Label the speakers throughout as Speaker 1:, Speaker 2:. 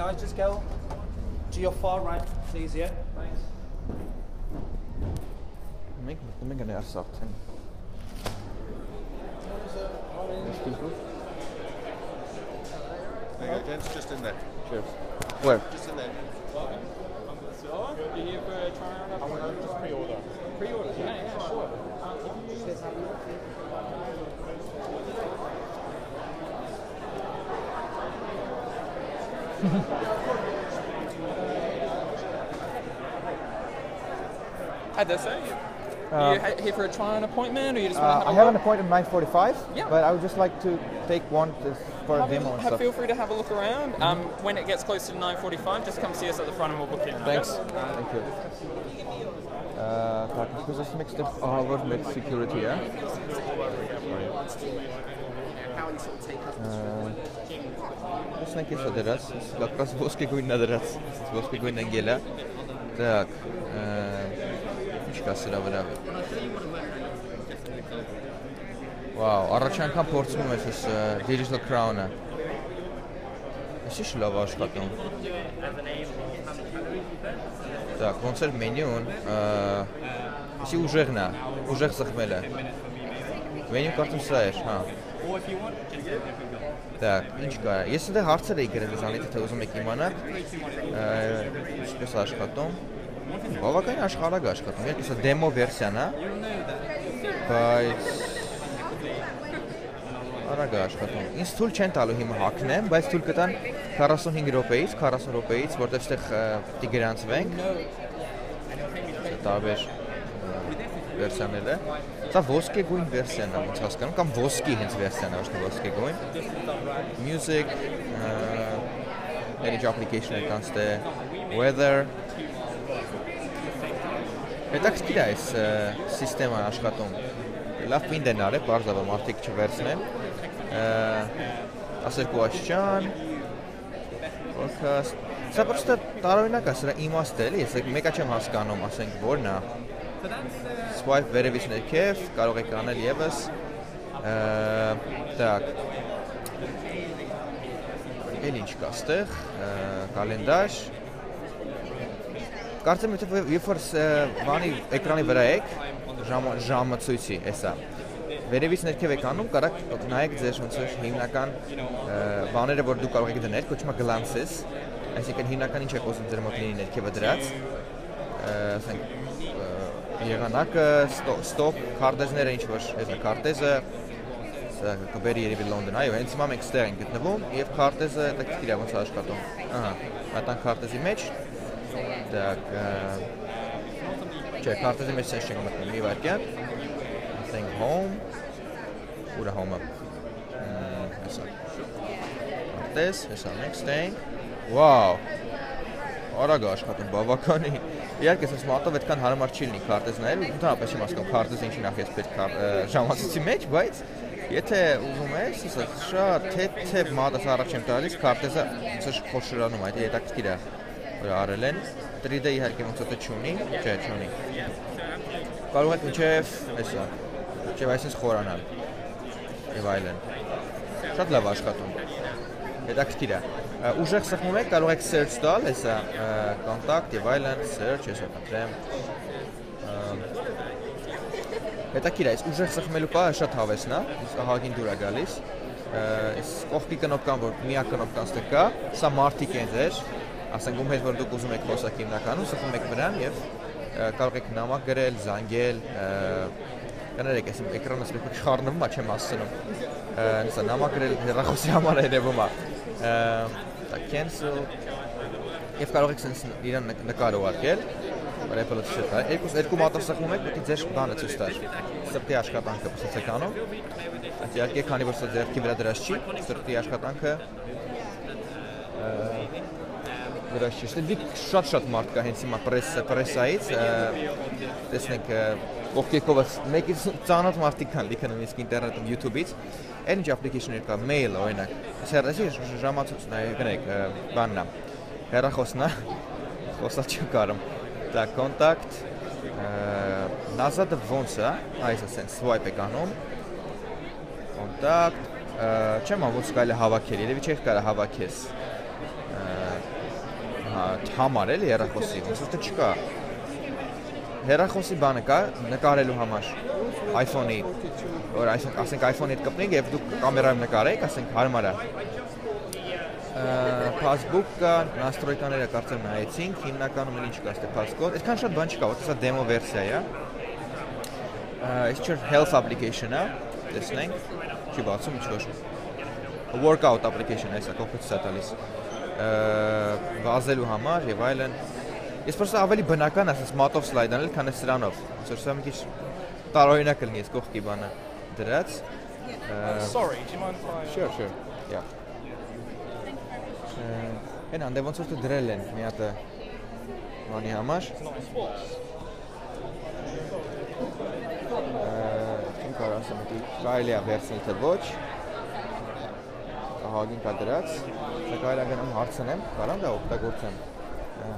Speaker 1: guys just go to your far right, please, yeah? Thanks.
Speaker 2: Մենք մտնում ենք ներս արդեն։
Speaker 3: There you go, gents, just in there.
Speaker 2: Cheers. Where?
Speaker 3: Just in there.
Speaker 4: You here for a trial? I want to just pre-order. Pre-order? Yeah, sure. How'd that say? Are you here for a trial appointment, or you just want to
Speaker 2: I have an appointment at 9:45,
Speaker 4: Yeah.
Speaker 2: but I would just like to take one for a demo and stuff.
Speaker 4: Feel free to have a look around. When it gets close to 9:45, just come see us at the front and we'll book in.
Speaker 2: Thanks. Thank you. Так, because it's mixed up our with security, yeah? Տեսնենք ես դրած, լակած ոսկե գույնն է դրած, ոսկե գույնն են գելա։ Так, ինչ կա սրա վրա։ Վաու, առաջ անգամ փորձում ես այս Digital Crown-ը։ Էսի լավ աշխատում։ Так, ոնց էր մենյուն, էսի ուժեղն է, ուժեղ սխմել է։ Մենյուն կարծում սա էր, հա։ Так, ինչ կա։ Ես այնտեղ հարցեր էի գրել զանիթ, թե ուզում եք իմանալ, ինչպես աշխատում։ Բավականին աշխարհակ աշխատում։ Երկու սա դեմո վերսիան է, բայց արագ աշխատում։ Ինձ թույլ չեն տալու հիմա հակնեմ, բայց թույլ կտան 45 րոպեից, 40 րոպեից, որտեղ այստեղ պիտի գրանցվենք։ Տարբեր վերսիաներ է։ Սա ոսկե գույն վերսիան է, ոնց հասկանում, կամ ոսկի հենց վերսիան է, ոչ թե ոսկե գույն։ Music, edge application-ը կան ստե, weather։ Հետաքրքիր է այս սիստեմը աշխատում։ Լավ պինդ են արել, բարձավը մարդիկ չվերցնեն։ 12 աշճան, podcast։ Սա պրոստը տարօրինակ է, սրա իմաստ է, էլի, ես մեկը չեմ հասկանում, ասենք որն է։ Swipe վերևից ներքև, կարող եք անել ևս։ Так։ Էլ ինչ կա ստեղ, կալենդար։ Կարծեմ երբ որ բանի էկրանի վրա եք, ժամը ցույցի, էսա։ Վերևից ներքև եք անում, կարաք նայեք ձեր ոնց որ հիմնական բաները, որ դուք կարող եք դնել, կոչվում է glances, այսինքն հիմնական ինչ եք ուզում ձեր մոտ լինի ներքևը դրած։ Ասենք եղանակը, stop, քարտեզները ինչ որ, էսա քարտեզը, սա կբերի երևի Լոնդոն, այո, հենց հիմա մենք ստեղ ենք գտնվում եւ քարտեզը հետաքրքիր է ոնց աշխատում։ Ահա, մտան քարտեզի մեջ։ Так, չէ, քարտեզի մեջ sense չենք մտնում, մի վայրկյան։ Ասենք home, ուրա home-ը։ Հեսա։ Քարտեզ, հեսա next thing։ Wow։ Արագ աշխատում, բավականին։ Իհարկե, ասես մատով այդքան հարմար չի լինի քարտեզ նայել, ընդհանրապես չեմ հասկանում քարտեզը ինչի նախ ես պետք է ժամացույցի մեջ, բայց եթե ուզում ես, ասես շատ թեթև մատը առաջ եմ տալիս, քարտեզը ոնց խոշորանում, այդ հետաքրքիր է, որ արել են։ 3D իհարկե ոնց որ չունի, չէ, չունի։ Կարող եք մինչև էսա, չէ, այսպես խորանալ։ Եվ այլն։ Շատ լավ աշխատում։ Հետաքրքիր է։ Ուժեղ սխմում եք, կարող եք search տալ, հեսա, contact եւ այլն, search, ես օգնեմ։ Հետաքրքիր է, այս ուժեղ սխմելու պահը շատ հավեսն է, իսկ ահագին դուր է գալիս։ Այս կողքի կնոպկան, որ միակ կնոպկան ստեղ կա, սա մարդիկ են ձեր, ասենք ում հետ որ դուք ուզում եք խոսակ հիմնականում, սխմում եք վրան եւ կարող եք նամակ գրել, զանգել, կներեք, այս էկրանս մեկ խառնվում է, չեմ հասցնում։ Սա նամակ գրել հեռախոսի համար երևում է։ Cancel եւ կարող եք sense իրան նկար ուղարկել, որ Apple-ը չտա։ Երկու մատով սխմում եք, պետք է ձեր բանը ցույց տար։ Սրտի աշխատանքը ոնց եք անում։ Իհարկե, քանի որ սա ձեռքի վրա դրած չի, սրտի աշխատանքը դրած չի։ Ստե շատ մարդ կա հենց հիմա պրեսայից, տեսնենք կողքեկովը մեկից ծանոթ մարդիկ կան լիքնում իսկ ինտերնետում YouTube-ից։ Այն ինչ application-ներ կա, mail օրինակ։ Սերասի ժամացույցն է, գնեք, բանն է։ Հեռախոսն է, խոսալ չեմ կարում։ Так, contact, նազատը ոնց է, այս ասենք swipe եք անում։ Contact, չեմ անում ոնց կարելի հավաքել, երևի չէ կարա հավաքես։ Համար էլի հեռախոսի, ոնց որ չկա։ Հեռախոսի բանը կա նկարելու համար iPhone-ի, որ ասենք iPhone-ի հետ կպնենք եւ դուք կամերայով նկարեք, ասենք հարմար է։ Facebook կա, настройկաները կարծեմ նայեցինք, հիմնականում էլ ինչ կա, ստե passcode, այդքան շատ բան չկա, ոչ սա դեմո վերսիա է։ It's your health application-ը, տեսնենք, չի բացում ինչ-որ։ Workout application-ը, այսա կողքից է տալիս։ Վազելու համար եւ այլն։ Ես просто ավելի բնական ասես մատով սլայդ անել, քան սրանով։ Ոնց որ սա մի քիչ տարօրինակ կլինի, այս կողքի բանը դրած։
Speaker 1: Sorry, do you mind if I...
Speaker 2: Sure. Yeah. Հենա, դե ոնց որ դու դրել են մի հատ բանի համար։ Ինչ կարող ասեմ, դի կարելի է վերցնել թե ոչ։ Ահագին կա դրած։ Սա կարելի է գնամ հարցնեմ, կարամ դա օգտագործեմ։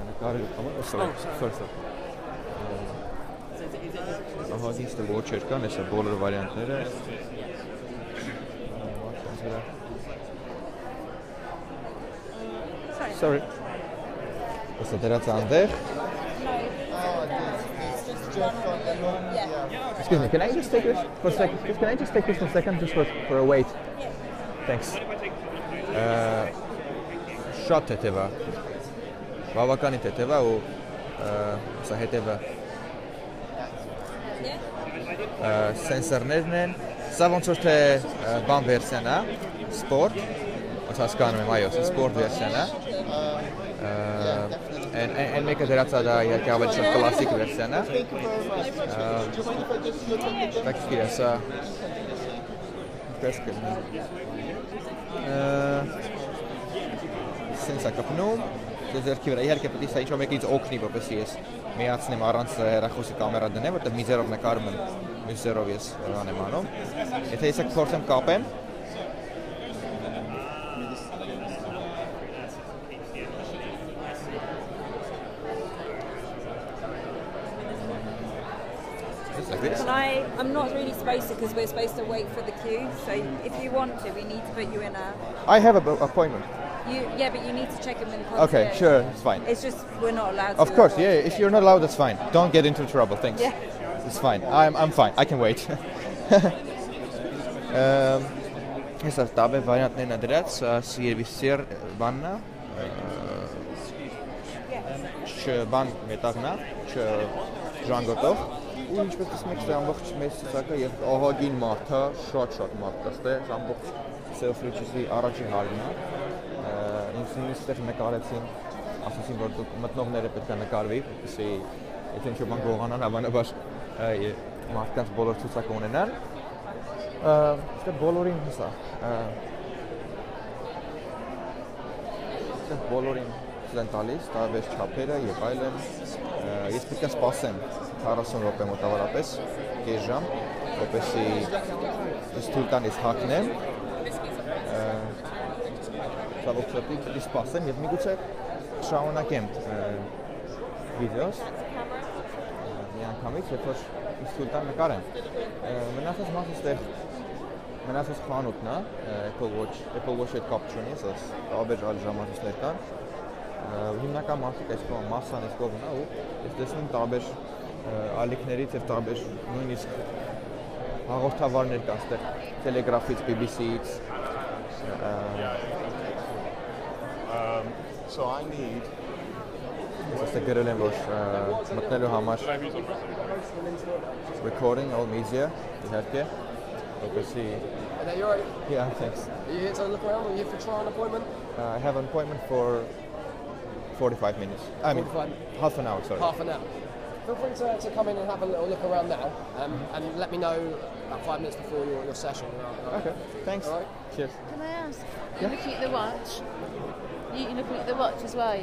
Speaker 2: Նկարելու համար, sorry. Ահագին ստե ոչ կան, հեսա բոլոր վարիանտները։ Sorry. Hesա դրած այնտեղ։ Excuse me, can I just take this for a second? Can I just take this for a second, just for a wait? Thanks. Շատ թեթև է, բավականի թեթև է ու սա հետևը սենսորներն են, սա ոնց որ թե բան վերսիան է, սպորտ, ոնց հասկանում եմ, այո, սա սպորտ վերսիան է, են մեկը դրած է դա իհարկե ավելի շատ կլասիկ վերսիան է, так սկիրա սա տես կլինի, սենց է կպնում, ձերքի վրա, իհարկե պետք է սա ինչ-որ մեկից օգնի, որպեսզի ես միացնեմ առանց հեռախոսի կամերա դնեմ, որտեղ մի ձեռով նկարում եմ, մյուս ձեռով ես անեմ անում։ Եթե ես փորձեմ կապեմ,
Speaker 3: I'm not really supposed to because we're supposed to wait for the queue. So if you want to, we need to put you in a...
Speaker 2: I have an appointment.
Speaker 3: Yeah, but you need to check them in concierge.
Speaker 2: Okay, sure, it's fine.
Speaker 3: It's just we're not allowed to.
Speaker 2: Of course, yeah, if you're not allowed, that's fine. Don't get into trouble, thanks.
Speaker 3: Yeah.
Speaker 2: It's fine. I'm fine. I can wait. Hesա տաբե վարիանտներն է դրած, սիրվիսեր բանն է, բան մետաղն է, ժանգոտով, ու ինչպես տեսնում եք, սա ամբողջ մեծ ցուցակը եւ ահագին մարդ է, շատ մարդ կա, ստե ամբողջ self-register-ի առաջին հարմն է, ինձ ստեղ նկարեցին, ասացին, որ դուք մտնողները պետք է նկարվի, որպեսզի եթե ինչ-որ բան գողանան, հավանաբար մարդկանց բոլոր ցուցակը ունենան, ստեղ բոլորին հեսա, ստեղ բոլորին են տալիս, տարբեր չափերը եւ այլն, ես պետք է սպասեմ 40 րոպե մոտավորապես, կես ժամ, որպեսզի ես թույլ տան ես հագնեմ, ցավոքսատի պետք է սպասեմ եւ միգուցե շարունակեմ վիդեոս, մի անգամից, երբ որ ես թույլ տան նկարեմ, մնացած մասը ստեղ մնացած խանութն է, Apple Watch հետ կապ չունի, ասած տարբեր այլ ժամանցներ կան, հիմնական մարդիկ այս կողմ մասսան այս կողմն է ու ես տեսնում տարբեր ալիքներից եւ տարբեր նույնիսկ հաղորդավարներ կան այստեղ Telegraph-ից, BBC-ից
Speaker 5: So I need
Speaker 2: այստեղ գրել են որ մտնելու համար recording all media իհարկե որպեսզի
Speaker 6: You're right.
Speaker 2: Yeah, thanks.
Speaker 6: Are you here to look around or are you here for try an appointment?
Speaker 2: I have an appointment for 45 minutes. I mean,
Speaker 6: 45
Speaker 2: half an hour, sorry.
Speaker 6: Half an hour. Feel free to come in and have a little look around now and let me know about 5 minutes before your session.
Speaker 2: Okay, thanks.
Speaker 6: All right.
Speaker 2: Cheers.
Speaker 7: Can I ask?
Speaker 2: Yeah.
Speaker 7: You're looking at the watch? You're looking at the watch as well, yeah?